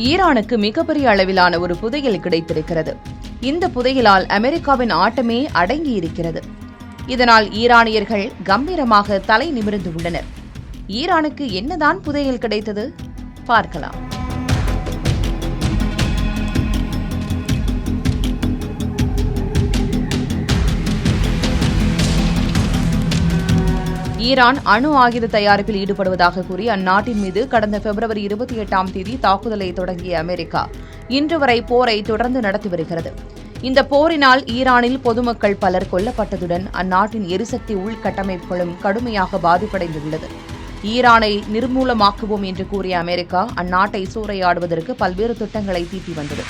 ஈரானுக்கு மிகப்பெரிய அளவிலான ஒரு புதையல் கிடைத்திருக்கிறது. இந்த புதையலால் அமெரிக்காவின் ஆட்டமே அடங்கியிருக்கிறது. இதனால் ஈரானியர்கள் கம்பீரமாக தலை நிமிர்ந்து உள்ளனர். ஈரானுக்கு என்னதான் புதையல் கிடைத்தது பார்க்கலாம். ஈரான் அணு ஆயுத தயாரிப்பில் ஈடுபடுவதாக கூறி அந்நாட்டின் மீது கடந்த பிப்ரவரி 28ஆம் தேதி தாக்குதலை தொடங்கிய அமெரிக்கா இன்று வரை போரை தொடர்ந்து நடத்தி வருகிறது. இந்த போரினால் ஈரானில் பொதுமக்கள் பலர் கொல்லப்பட்டதுடன் அந்நாட்டின் எரிசக்தி உள்கட்டமைப்புகளும் கடுமையாக பாதிப்படைந்துள்ளது. ஈரானை நிர்மூலமாக்குவோம் என்று கூறிய அமெரிக்கா அந்நாட்டை சூறையாடுவதற்கு பல்வேறு திட்டங்களை தீட்டி வந்தது.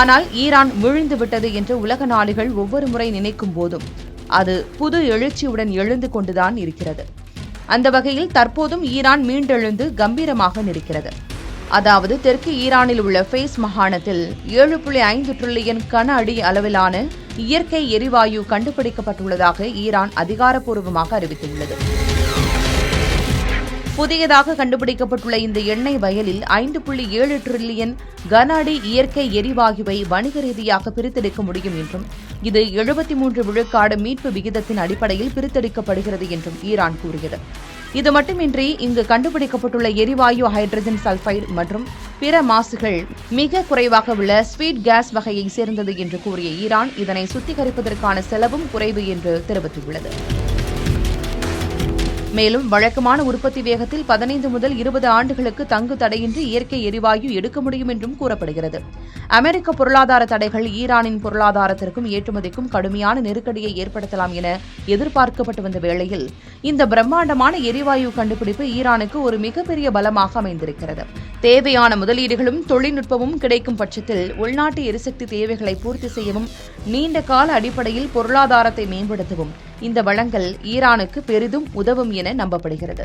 ஆனால் ஈரான் விழுந்துவிட்டது என்று உலக நாடுகள் ஒவ்வொரு முறை நினைக்கும் போதும் அது புது எழுச்சியுடன் எழுந்து கொண்டுதான் இருக்கிறது. அந்த வகையில் தற்போதும் ஈரான் மீண்டெழுந்து கம்பீரமாக நிற்கிறது. அதாவது தெற்கு ஈரானில் உள்ள ஃபேஸ் மாகாணத்தில் 7.5 டிரில்லியன் கன அடி அளவிலான இயற்கை எரிவாயு கண்டுபிடிக்கப்பட்டுள்ளதாக ஈரான் அதிகாரப்பூர்வமாக அறிவித்துள்ளது. புதியதாக கண்டுபிடிக்கப்பட்டுள்ள இந்த எண்ணெய் வயலில் 5.7 டிரில்லியன் கன அடி இயற்கை எரிவாயுவை வணிக ரீதியாக பிரித்தெடுக்க முடியும் என்றும் இது 73 விழுக்காடு மீட்பு விகிதத்தின் அடிப்படையில் பிரித்தெடுக்கப்படுகிறது என்றும் ஈரான் கூறியது. இது மட்டுமின்றி இங்கு கண்டுபிடிக்கப்பட்டுள்ள எரிவாயு ஹைட்ரஜன் சல்பைடு மற்றும் பிற மாசுகள் மிக குறைவாக உள்ள ஸ்வீட் கேஸ் வகையை சேர்ந்தது என்று கூறிய ஈரான் இதனை சுத்திகரிப்பதற்கான செலவும் குறைவு என்று தெரிவித்துள்ளது. மேலும் வழக்கமான உற்பத்தி வேகத்தில் 15 முதல் 20 ஆண்டுகளுக்கு தங்கு தடையின்றி இயற்கை எரிவாயு எடுக்க முடியும் என்றும் கூறப்படுகிறது. அமெரிக்க பொருளாதார தடைகள் ஈரானின் பொருளாதாரத்திற்கும் ஏற்றுமதிக்கும் கடுமையான நெருக்கடியை ஏற்படுத்தலாம் என எதிர்பார்க்கப்பட்டு வந்த வேளையில் இந்த பிரம்மாண்டமான எரிவாயு கண்டுபிடிப்பு ஈரானுக்கு ஒரு மிகப்பெரிய பலமாக அமைந்திருக்கிறது. தேவையான முதலீடுகளும் தொழில்நுட்பமும் கிடைக்கும் பட்சத்தில் உள்நாட்டு எரிசக்தி தேவைகளை பூர்த்தி செய்யவும் நீண்ட கால அடிப்படையில் பொருளாதாரத்தை மேம்படுத்தவும் இந்த வளங்கள் ஈரானுக்கு பெரிதும் உதவும் என நம்பப்படுகிறது.